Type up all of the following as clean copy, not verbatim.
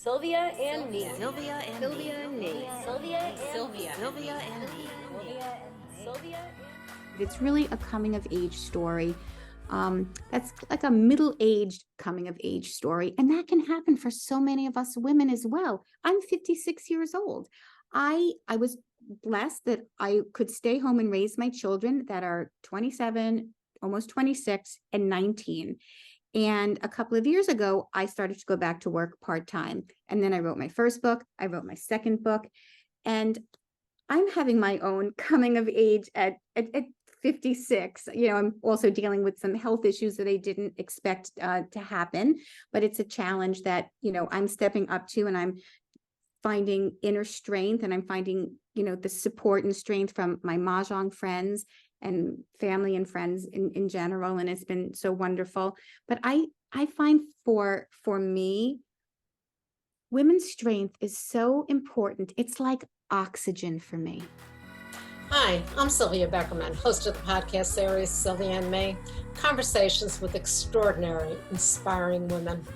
Sylvia and me. Sylvia and Sylvia me. and me. Sylvia and Sylvia. me. Sylvia and me. Sylvia. It's really a coming of age story. That's like a middle-aged coming of age story. And that can happen for so many of us women as well. I'm 56 years old. I was blessed that I could stay home and raise my children that are 27, almost 26, and 19. And a couple of years ago, I started to go back to work part-time. And then I wrote my first book. I wrote my second book. And I'm having my own coming of age at 56. I'm also dealing with some health issues that I didn't expect to happen, but it's a challenge that, I'm stepping up to, and I'm finding inner strength, and I'm finding, the support and strength from my Mah Jongg friends and family and friends in general. And it's been so wonderful. But I find for me, women's strength is so important. It's like oxygen for me. Hi, I'm Sylvia Beckerman, host of the podcast series Sylvia and Me, conversations with extraordinary, inspiring women.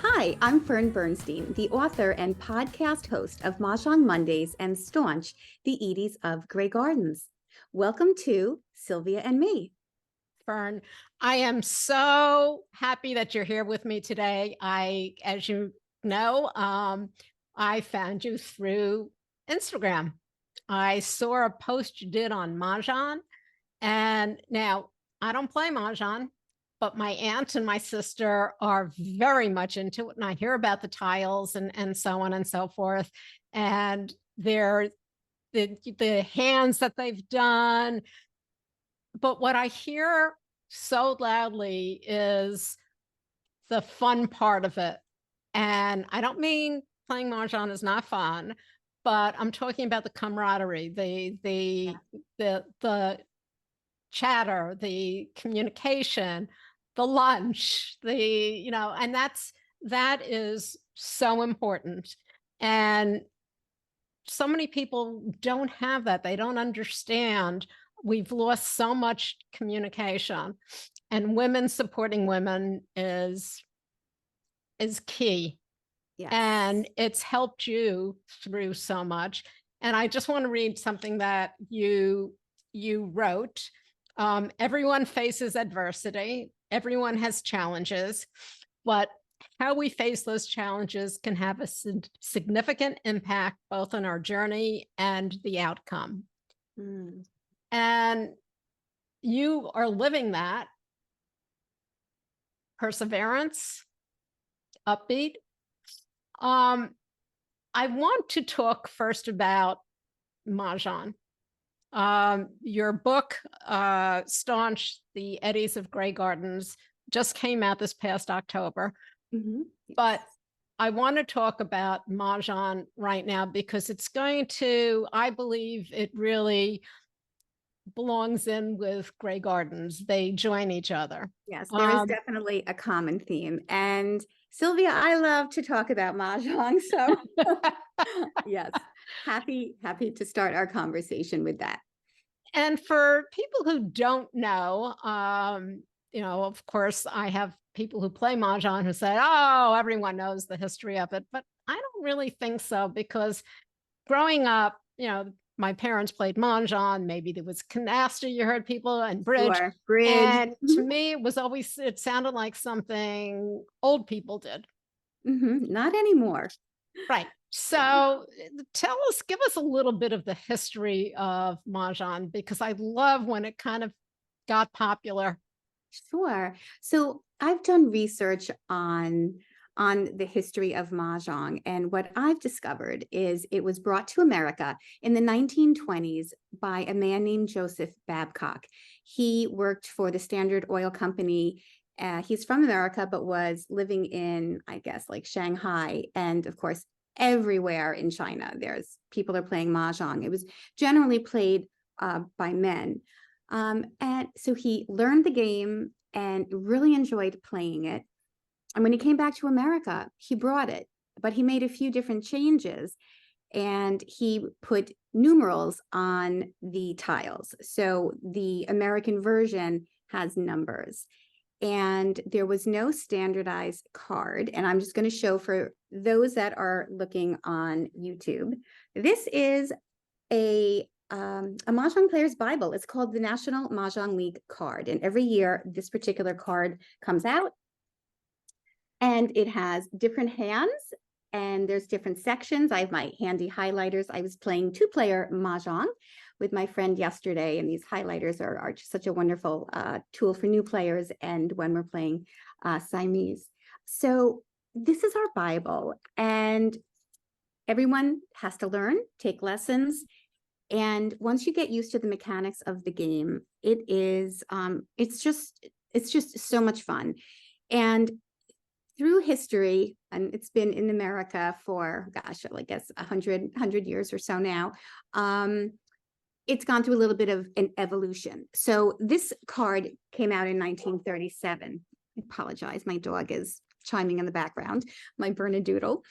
Hi, I'm Fern Bernstein, the author and podcast host of Mah Jongg Mondays and Staunch, the Edies of Grey Gardens. Welcome to Sylvia and Me. Fern, I am so happy that you're here with me today. As you know, I found you through Instagram. I saw a post you did on Mahjong, and now I don't play Mahjong, but my aunt and my sister are very much into it, and I hear about the tiles and so on and so forth, and the hands that they've done. But what I hear so loudly is the fun part of it. And I don't mean playing Mahjong is not fun, but I'm talking about the camaraderie, the chatter, the communication, the lunch, and that is so important. And so many people don't have that. They don't understand. We've lost so much communication, and women supporting women is key. Yes. And it's helped you through so much. And I just want to read something that you wrote. Everyone faces adversity. Everyone has challenges, but how we face those challenges can have a significant impact both on our journey and the outcome. And you are living that perseverance, upbeat. I want to talk first about Mahjong. Your book, Staunch, the Edies of Grey Gardens, just came out this past October. Mm-hmm. But I want to talk about Mahjong right now because it's going to, I believe it really belongs in with Grey Gardens. They join each other. Yes, there is definitely a common theme. And Sylvia, I love to talk about Mahjong. So yes, happy to start our conversation with that. And for people who don't know, of course, I have people who play Mahjong who say, oh, everyone knows the history of it. But I don't really think so, because growing up, my parents played Mahjong. Maybe there was canasta, you heard people, and bridge. Sure, bridge. And to me, it sounded like something old people did. Not anymore. Right. So give us a little bit of the history of Mahjong, because I love when it kind of got popular. Sure. So I've done research on the history of Mahjong, and what I've discovered is it was brought to America in the 1920s by a man named Joseph Babcock. He worked for the Standard Oil Company. He's from America, but was living in, I guess, like Shanghai, and of course, everywhere in China, people are playing Mahjong. It was generally played by men. And so he learned the game and really enjoyed playing it. And when he came back to America, he brought it, but he made a few different changes, and he put numerals on the tiles. So the American version has numbers. and there was no standardized card. And I'm just going to show for those that are looking on YouTube. This is a Mahjong player's Bible. It's called the National Mahjong League card. And every year, this particular card comes out. And it has different hands, and there's different sections. I have my handy highlighters. I was playing 2-player Mahjong with my friend yesterday, and these highlighters are just such a wonderful tool for new players and when we're playing Siamese. So this is our Bible, and everyone has to learn, take lessons. And once you get used to the mechanics of the game, it's just so much fun. And through history, and it's been in America for, gosh, I guess 100 years or so now, it's gone through a little bit of an evolution. So this card came out in 1937. I apologize, my dog is chiming in the background, my Bernedoodle.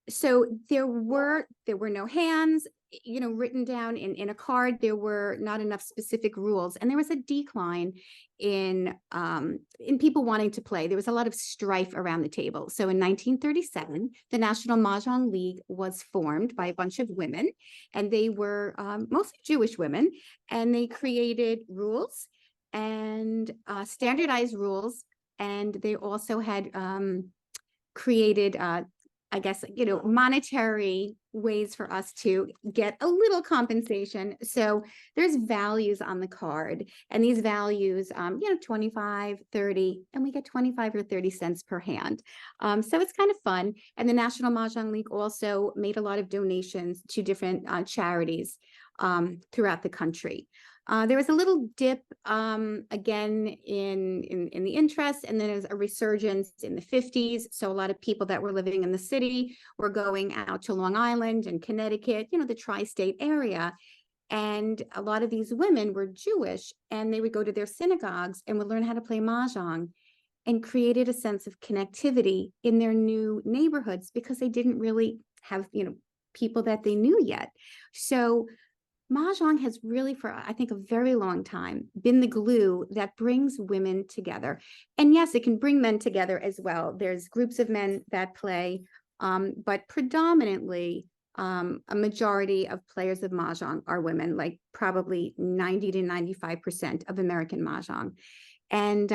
So there were no hands, written down in a card. There were not enough specific rules, and there was a decline in people wanting to play. There was a lot of strife around the table. So in 1937, the National Mahjong League was formed by a bunch of women, and they were mostly Jewish women, and they created rules and standardized rules, and they also had created I guess, monetary ways for us to get a little compensation. So there's values on the card, and these values, 25, 30, and we get 25 or 30 cents per hand. So it's kind of fun. And the National Mahjong League also made a lot of donations to different charities throughout the country. There was a little dip again in the interest, and then there was a resurgence in the 50s. So a lot of people that were living in the city were going out to Long Island and Connecticut, the tri-state area. And a lot of these women were Jewish, and they would go to their synagogues and would learn how to play Mahjong, and created a sense of connectivity in their new neighborhoods because they didn't really have, people that they knew yet. So Mahjong has really, for I think a very long time, been the glue that brings women together. And yes, it can bring men together as well. There's groups of men that play, but predominantly a majority of players of Mahjong are women, like probably 90 to 95% of American Mahjong. And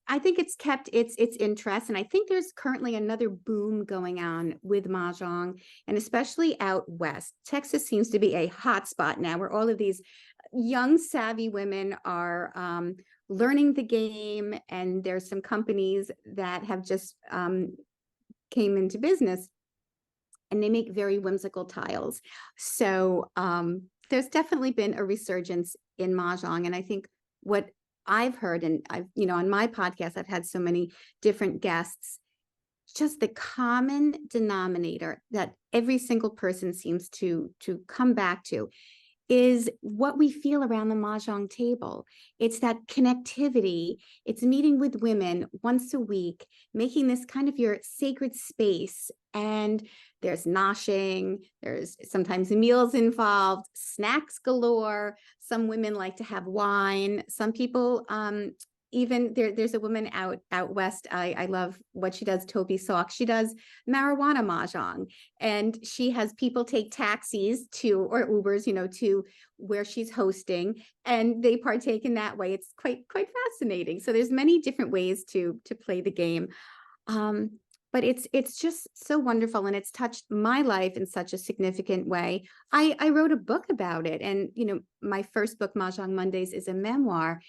I think it's kept its interest, and I think there's currently another boom going on with Mahjong, and especially out west. Texas seems to be a hot spot now, where all of these young, savvy women are learning the game, and there's some companies that have just came into business, and they make very whimsical tiles. So there's definitely been a resurgence in Mahjong, and I think what I've heard, and I've, on my podcast, I've had so many different guests, just the common denominator that every single person seems to come back to is what we feel around the Mahjong table. It's that connectivity. It's meeting with women once a week, making this kind of your sacred space. And there's noshing, there's sometimes meals involved, snacks galore. Some women like to have wine. Some people, even there's a woman out west. I love what she does, Toby Salk. She does marijuana Mahjong, and she has people take taxis or Ubers, to where she's hosting, and they partake in that way. It's quite fascinating. So there's many different ways to play the game. But it's just so wonderful, and it's touched my life in such a significant way. I wrote a book about it, and my first book, Mah Jongg Mondays, is a memoir,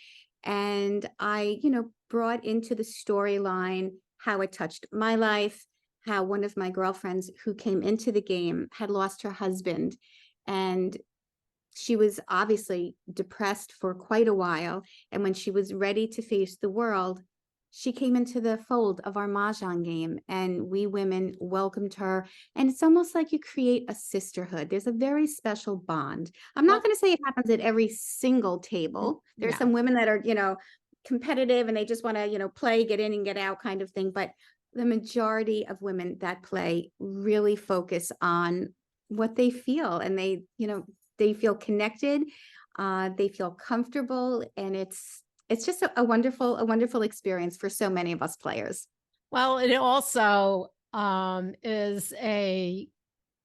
and I brought into the storyline how it touched my life, how one of my girlfriends who came into the game had lost her husband, and she was obviously depressed for quite a while, and when she was ready to face the world, she came into the fold of our Mahjong game, and we women welcomed her. And it's almost like you create a sisterhood. There's a very special bond. I'm not going to say it happens at every single table. There's some women that are, competitive, and they just want to, play, get in and get out kind of thing. But the majority of women that play really focus on what they feel, and they feel connected. They feel comfortable, and it's it's just a wonderful experience for so many of us players. Well, it also is a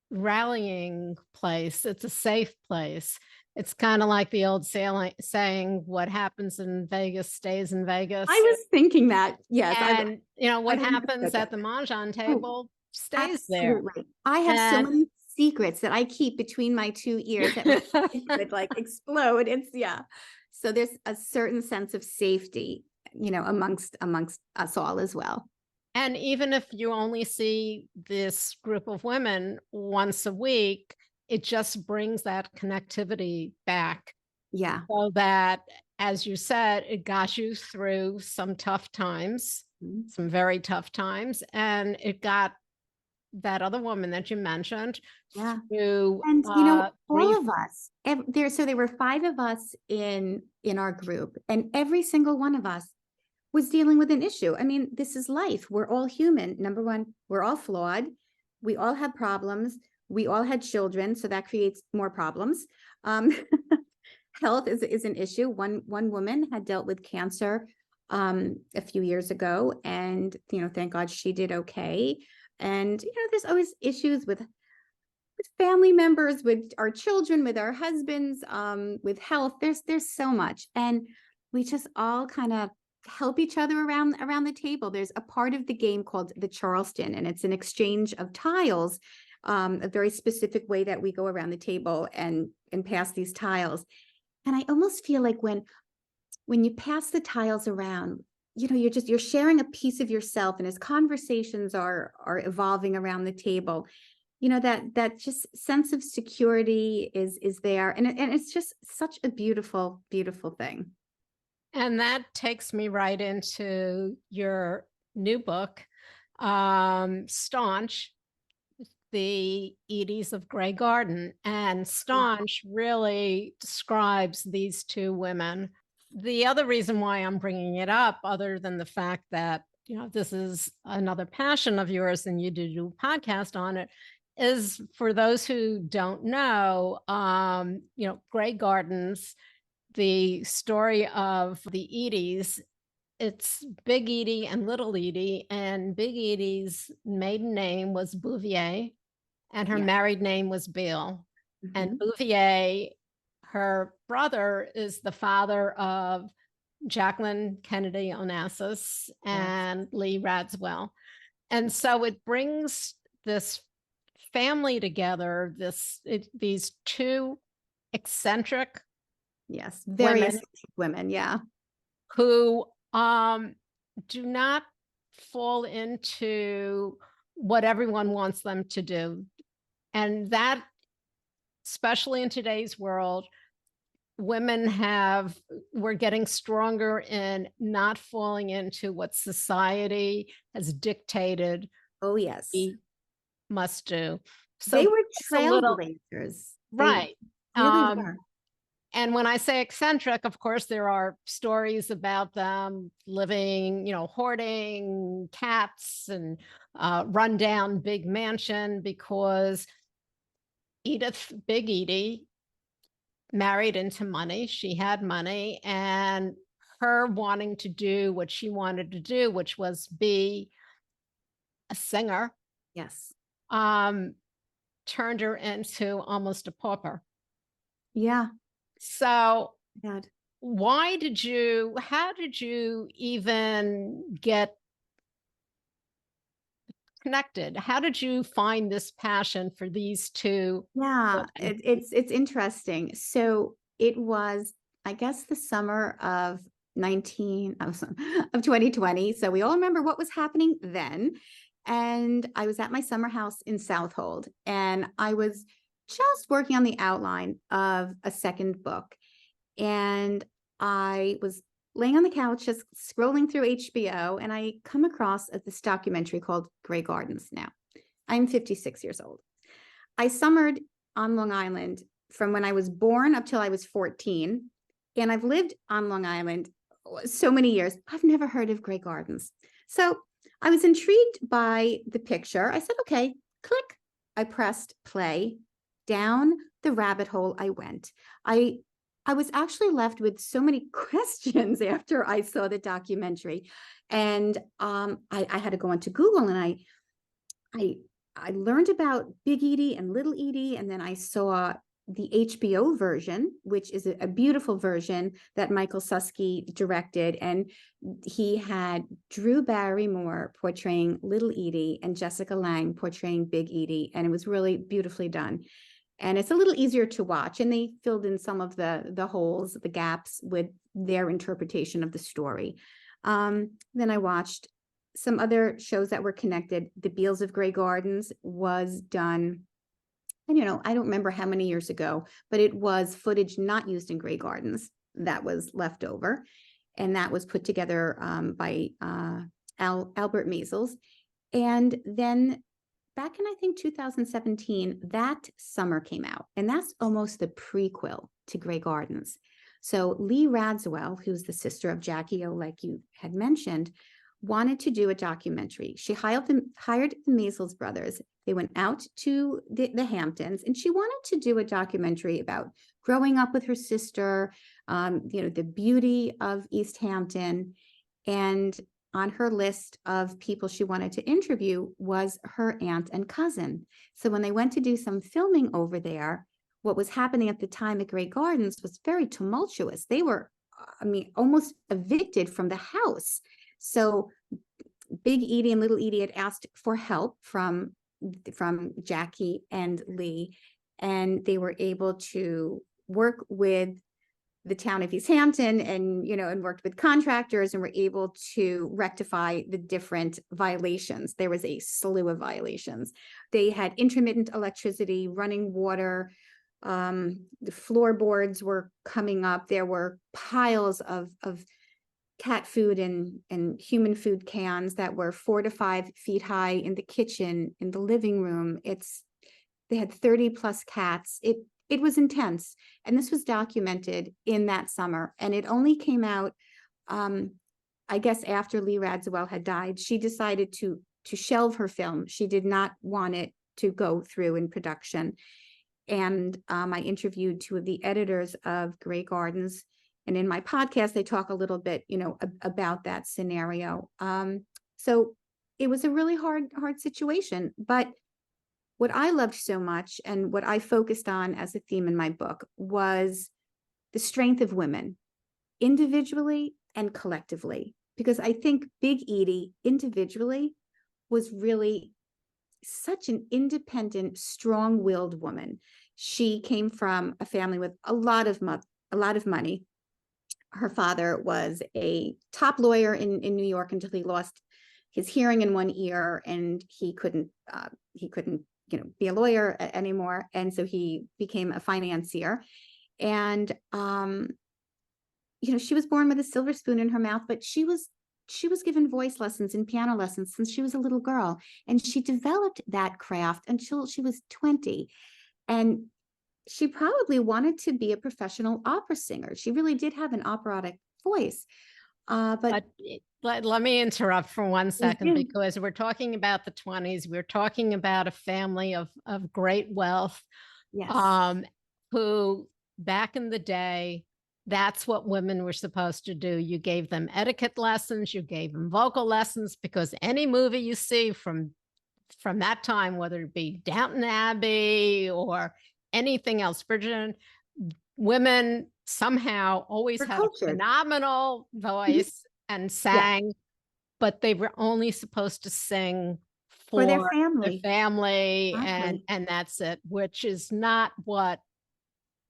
rallying place. It's a safe place. It's kind of like the old saying, what happens in Vegas stays in Vegas. I was thinking that. Yes. And what I happens at understood the Mahjong Oh, table stays there. absolutely. I have so And many secrets that I keep between my two ears that would like explode. It's So there's a certain sense of safety, amongst us all as well. And even if you only see this group of women once a week, it just brings that connectivity back. Yeah. So that, as you said, it got you through some tough times, some very tough times, and it got that other woman that you mentioned Yeah. through And all grief. of us there were 5 of us in our group, and every single one of us was dealing with an issue. I mean, this is life. We're all human. Number one, we're all flawed. We all have problems. We all had children, so that creates more problems. Health is an issue. One woman had dealt with cancer a few years ago, and thank God she did okay. And there's always issues with family members, with our children, with our husbands, with health. There's so much, and we just all kind of help each other around the table. There's a part of the game called the Charleston, and it's an exchange of tiles, a very specific way that we go around the table and pass these tiles. And I almost feel like when you pass the tiles around, you're sharing a piece of yourself, and as conversations are evolving around the table, that just sense of security is there, and it's just such a beautiful thing. And that takes me right into your new book, Staunch, the Edies of Grey Garden. And Staunch really describes these 2 women. The other reason why I'm bringing it up, other than the fact that, this is another passion of yours and you do a podcast on it, is for those who don't know, Grey Gardens, the story of the Edies. It's Big Edie and Little Edie, and Big Edie's maiden name was Bouvier, and her married name was Beale. And Bouvier, her brother, is the father of Jacqueline Kennedy Onassis and Lee Radziwill. And so it brings this family together, these 2 eccentric very women, women, who do not fall into what everyone wants them to do. And that, especially in today's world, we're getting stronger in not falling into what society has dictated. Oh, yes. We must do. So they were trailblazers. Right. Really were. And when I say eccentric, of course, there are stories about them living, hoarding cats and run down big mansion, because Big Edie, married into money. She had money, and her wanting to do what she wanted to do, which was be a singer. Yes. Turned her into almost a pauper. Yeah. So God. how did you even get connected? How did you find this passion for these 2? Yeah, it's interesting. So it was, I guess, the summer of 2020. So we all remember what was happening then. And I was at my summer house in Southold, and I was just working on the outline of a second book. And I was laying on the couch, just scrolling through HBO, and I come across this documentary called Grey Gardens. Now, I'm 56 years old. I summered on Long Island from when I was born up till I was 14. And I've lived on Long Island so many years. I've never heard of Grey Gardens. So I was intrigued by the picture. I said, okay, click. I pressed play. Down the rabbit hole I went. I I was actually left with so many questions after I saw the documentary. And I had to go onto Google, and I I learned about Big Edie and Little Edie, and then I saw the HBO version, which is a beautiful version that Michael Susky directed, and he had Drew Barrymore portraying Little Edie and Jessica Lange portraying Big Edie, and it was really beautifully done. And it's a little easier to watch, and they filled in some of the holes, the gaps with their interpretation of the story. Then I watched some other shows that were connected. The Edies of Grey Gardens was done, and I don't remember how many years ago, but it was footage not used in Grey Gardens that was left over, and that was put together by Albert Maisels. And then back in, I think, 2017, that summer came out, and that's almost the prequel to Grey Gardens. So Lee Radziwill, who's the sister of Jackie O, like you had mentioned, wanted to do a documentary. She hired the Maisels brothers. They went out to the Hamptons, and she wanted to do a documentary about growing up with her sister, the beauty of East Hampton. And on her list of people she wanted to interview was her aunt and cousin. So when they went to do some filming over there, what was happening at the time at Grey Gardens was very tumultuous. They were, almost evicted from the house. So Big Edie and Little Edie had asked for help from Jackie and Lee, and they were able to work with the town of East Hampton and worked with contractors, and were able to rectify the different violations. There was a slew of violations. They had intermittent electricity, running water, the floorboards were coming up. There were piles of cat food and human food cans that were 4 to 5 feet high in the kitchen, in the living room. They had 30 plus cats. It was intense. And this was documented in that summer. And it only came out, I guess, after Lee Radziwill had died. She decided to shelve her film. She did not want it to go through in production. And I interviewed 2 of the editors of Grey Gardens. And in my podcast, they talk a little bit, about that scenario. So it was a really hard situation. But what I loved so much, and what I focused on as a theme in my book, was the strength of women, individually and collectively. Because I think Big Edie individually was really such an independent, strong-willed woman. She came from a family with a lot of money. Her father was a top lawyer in New York until he lost his hearing in one ear, and he couldn't be a lawyer anymore. And so he became a financier. And she was born with a silver spoon in her mouth, but she was given voice lessons and piano lessons since she was a little girl. And she developed that craft until she was 20. And she probably wanted to be a professional opera singer. She really did have an operatic voice. But let me interrupt for 1 second, do. because we're talking about the 20s. We're talking about a family of great wealth, Yes. who back in the day, that's what women were supposed to do. You gave them etiquette lessons, you gave them vocal lessons, because any movie you see from that time, whether it be Downton Abbey or anything else, Bridgerton, women somehow always For had culture. a phenomenal voice and sang, but they were only supposed to sing For their their family. family, Exactly. and that's it, which is not what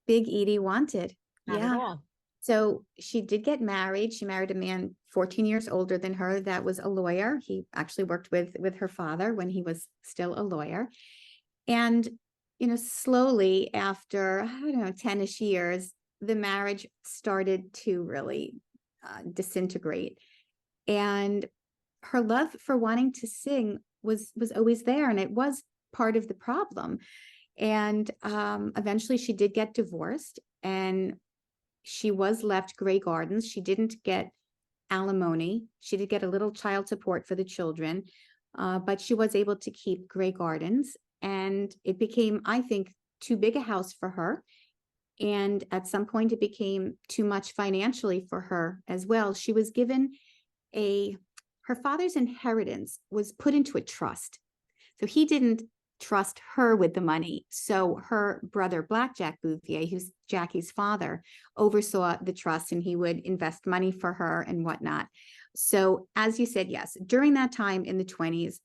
Big Edie wanted. not at all. So she did get married. She married a man 14 years older than her that was a lawyer. He actually worked with her father when he was still a lawyer. And, slowly after, 10-ish years, the marriage started to really disintegrate. And her love for wanting to sing was always there. And it was part of the problem. And eventually she did get divorced, and she was left Grey Gardens. She didn't get alimony. She did get a little child support for the children, but she was able to keep Grey Gardens. And it became, I think, too big a house for her. And at some point, it became too much financially for her as well. She was given her father's inheritance was put into a trust. So he didn't trust her with the money. So her brother, Blackjack Bouvier, who's Jackie's father, oversaw the trust, and he would invest money for her and whatnot. So as you said, yes, during that time in the 20s,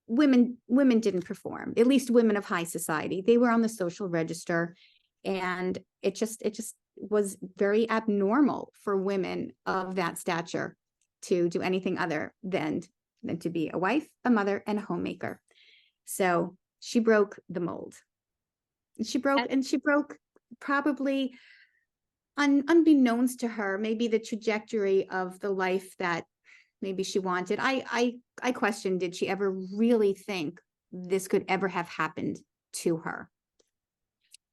women didn't perform, at least women of high society. They were on the social register, and it just was very abnormal for women of that stature to do anything other than to be a wife, a mother, and a homemaker. So she broke the mold. She broke probably unbeknownst to her, maybe the trajectory of the life that maybe she wanted. I question, did she ever really think this could ever have happened to her?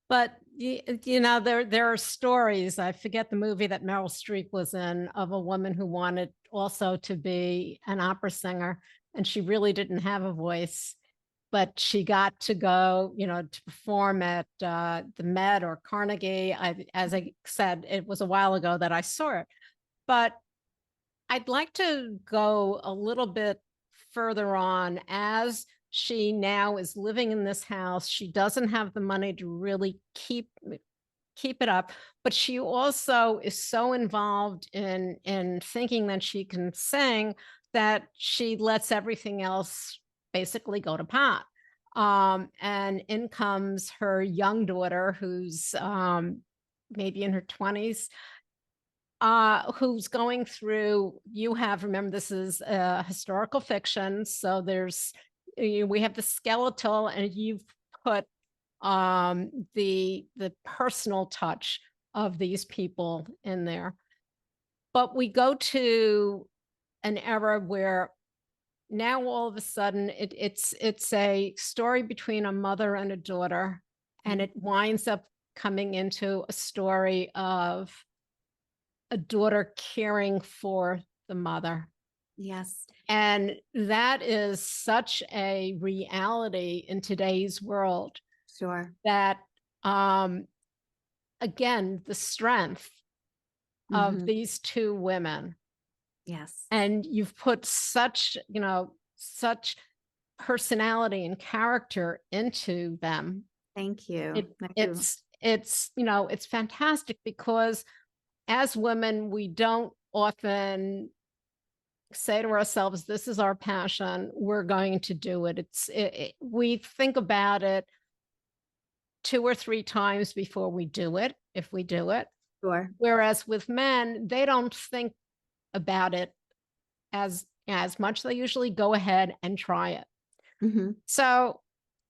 But you know, there are stories. I forget the movie that Meryl Streep was in, of a woman who wanted also to be an opera singer, and she really didn't have a voice, but she got to go, you know, to perform at the Met or Carnegie. As I said, it was a while ago that I saw it, but I'd like to go a little bit further on. As she now is living in this house, she doesn't have the money to really keep it up, but she also is so involved in thinking that she can sing that she lets everything else basically go to pot. And in comes her young daughter, who's maybe in her 20s, who's going through, remember, this is historical fiction, so we have the skeletal, and you've put the personal touch of these people in there. But we go to an era where now all of a sudden it's a story between a mother and a daughter, and it winds up coming into a story of a daughter caring for the mother. Yes. And that is such a reality in today's world. Sure. That, again, the strength of these two women. Yes. And you've put such personality and character into them. Thank you. It's fantastic, because as women, we don't often say to ourselves, this is our passion, we're going to do it. We think about it 2 or 3 times before we do it, if we do it. Sure. Whereas with men, they don't think about it as much. They usually go ahead and try it. So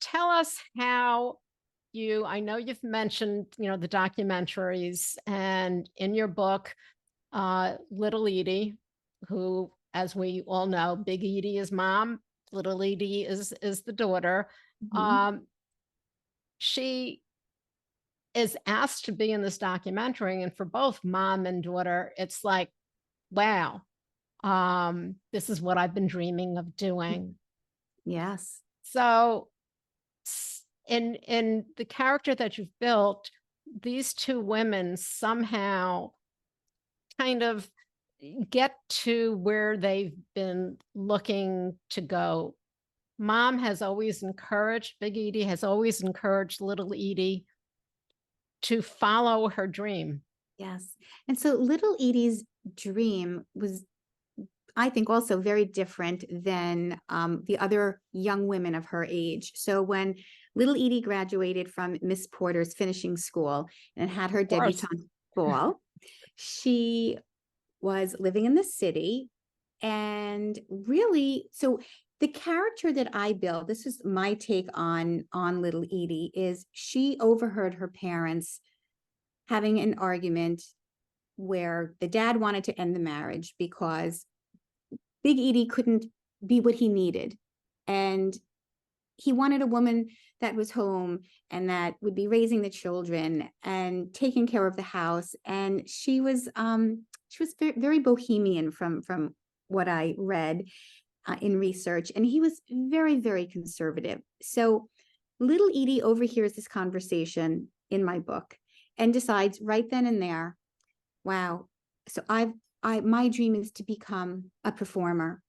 tell us how I know you've mentioned, the documentaries, and in your book, Little Edie, who, as we all know, Big Edie is mom, Little Edie is the daughter. She is asked to be in this documentary, and for both mom and daughter, it's like, wow, this is what I've been dreaming of doing. Yes. So in the character that you've built, these two women somehow kind of get to where they've been looking to go. Mom has always encouraged, Big Edie has always encouraged Little Edie to follow her dream. Yes. And so Little Edie's dream was, I think, also very different than the other young women of her age. So when Little Edie graduated from Miss Porter's finishing school and had her debutante ball, she was living in the city. And really, so the character that I built, this is my take on Little Edie, is she overheard her parents having an argument where the dad wanted to end the marriage because Big Edie couldn't be what he needed. And he wanted a woman that was home and that would be raising the children and taking care of the house. And she was very, very bohemian from what I read in research. And he was very, very conservative. So Little Edie overhears this conversation in my book. and decides right then and there, wow. So my dream is to become a performer,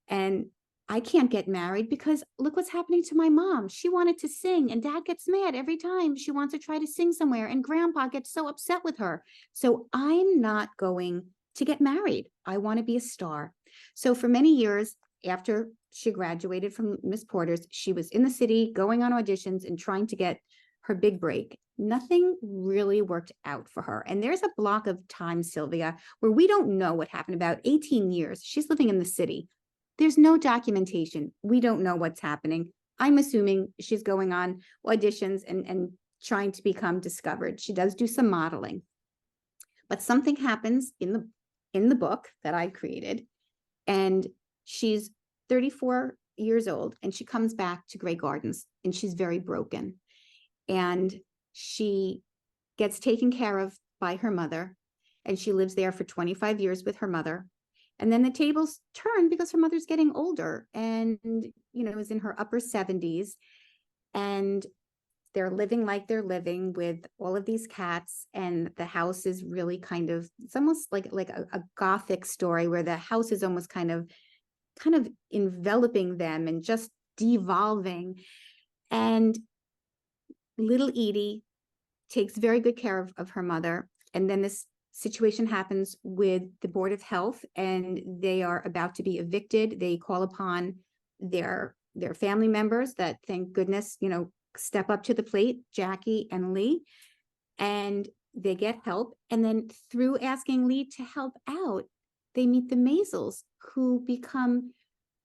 and I can't get married because look what's happening to my mom. She wanted to sing, and dad gets mad every time she wants to try to sing somewhere, and grandpa gets so upset with her. So I'm not going to get married. I want to be a star. So for many years after she graduated from Miss Porter's, she was in the city going on auditions and trying to get her big break. Nothing really worked out for her. And there's a block of time, Sylvia, where we don't know what happened. About 18 years. She's living in the city. There's no documentation. We don't know what's happening. I'm assuming she's going on auditions and trying to become discovered. She does do some modeling. But something happens in the book that I created, and she's 34 years old, and she comes back to Grey Gardens, and she's very broken. And she gets taken care of by her mother, and she lives there for 25 years with her mother. And then the tables turn because her mother's getting older and, is in her upper 70s. And they're living like they're living with all of these cats. And the house is really it's almost like a Gothic story where the house is almost kind of enveloping them and just devolving. And little Edie takes very good care of her mother. And then this situation happens with the Board of Health, and they are about to be evicted. They call upon their family members that, thank goodness, step up to the plate, Jackie and Lee, and they get help. And then through asking Lee to help out, they meet the Maisels, who become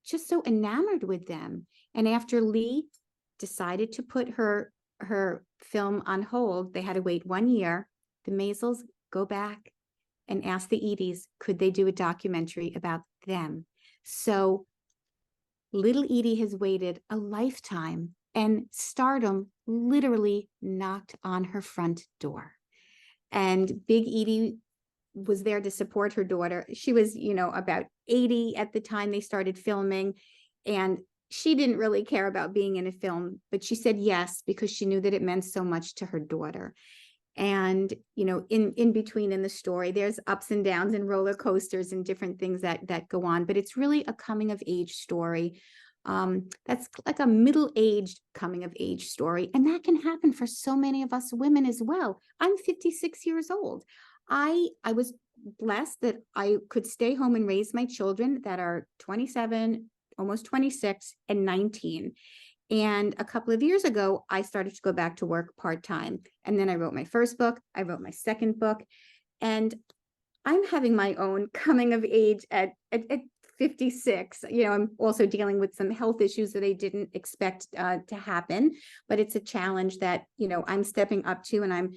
just so enamored with them. And after Lee decided to put her film on hold, they had to wait 1 year. The Maisels go back and ask the Edies, could they do a documentary about them? So little Edie has waited a lifetime, and stardom literally knocked on her front door. And big Edie was there to support her daughter. She was, about 80 at the time they started filming, and she didn't really care about being in a film, but she said yes because she knew that it meant so much to her daughter. And, in between in the story, there's ups and downs and roller coasters and different things that go on, but it's really a coming of age story. That's like a middle-aged coming of age story. And that can happen for so many of us women as well. I'm 56 years old. I was blessed that I could stay home and raise my children that are 27, almost 26, and 19. And a couple of years ago, I started to go back to work part-time. And then I wrote my first book. I wrote my second book. And I'm having my own coming of age at 56. I'm also dealing with some health issues that I didn't expect to happen. But it's a challenge that, I'm stepping up to, and I'm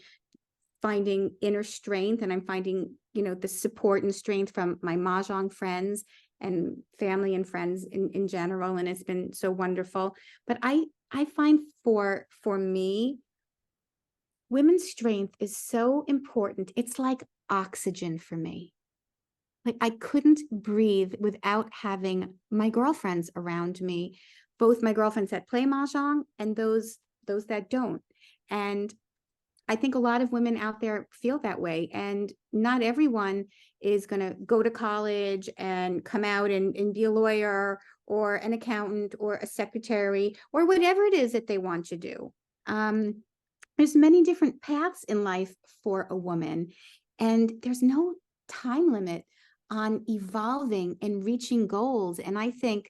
finding inner strength, and I'm finding, the support and strength from my Mah Jongg friends and family and friends in general. And it's been so wonderful. But I find for me, women's strength is so important. It's like oxygen for me. Like I couldn't breathe without having my girlfriends around me, both my girlfriends that play Mahjong and those that don't. And I think a lot of women out there feel that way, and not everyone is going to go to college and come out and be a lawyer or an accountant or a secretary or whatever it is that they want to do. There's many different paths in life for a woman, and there's no time limit on evolving and reaching goals. And I think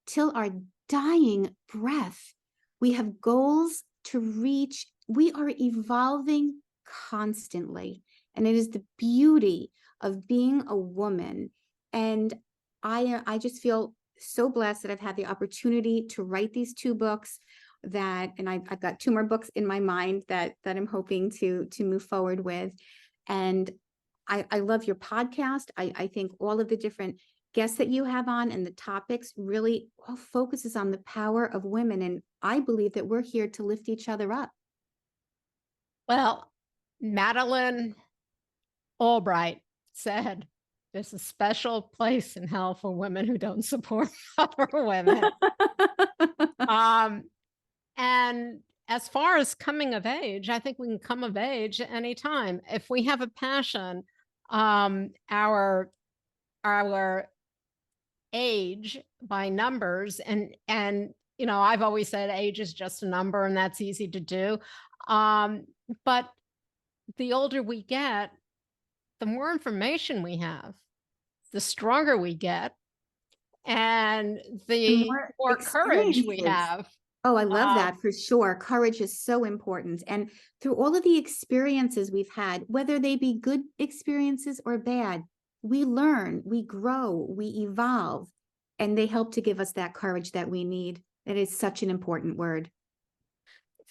till our dying breath, we have goals to reach. We are evolving constantly, and it is the beauty of being a woman. And I just feel so blessed that I've had the opportunity to write these 2 books and I've got 2 more books in my mind that I'm hoping to move forward with. And I love your podcast. I think all of the different guests that you have on and the topics really all focuses on the power of women. And I believe that we're here to lift each other up. Well, Madeline Albright said, there's a special place in hell for women who don't support other women. And as far as coming of age, I think we can come of age anytime. If we have a passion, our age by numbers, and you know, I've always said age is just a number, and that's easy to do. But the older we get, the more information we have, the stronger we get, and the more courage we experiences. have. Oh, I love that for sure. Courage is so important. And through all of the experiences we've had, whether they be good experiences or bad, we learn, we grow, we evolve, and they help to give us that courage that we need. It is such an important word.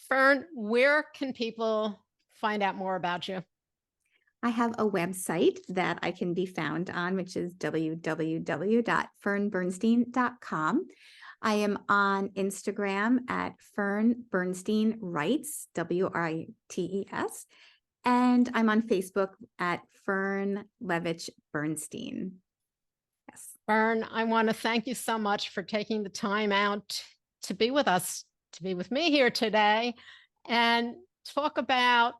Fern, where can people find out more about you? I have a website that I can be found on, which is www.fernbernstein.com. I am on Instagram at Fern Bernstein Writes, WRITES, and I'm on Facebook at Fern Levitch Bernstein. Yes. Fern, I want to thank you so much for taking the time out to be with us, to be with me here today, and talk about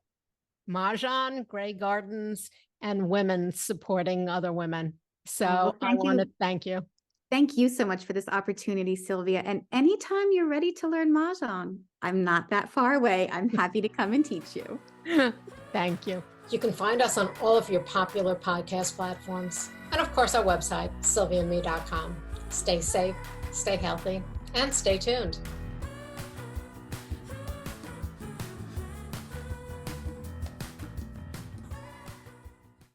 Mah Jongg, Grey Gardens, and women supporting other women. So I want to thank you. Thank you so much for this opportunity, Sylvia. And anytime you're ready to learn Mah Jongg, I'm not that far away. I'm happy to come and teach you. Thank you. You can find us on all of your popular podcast platforms. And of course, our website, sylviame.com. Stay safe, stay healthy, and stay tuned.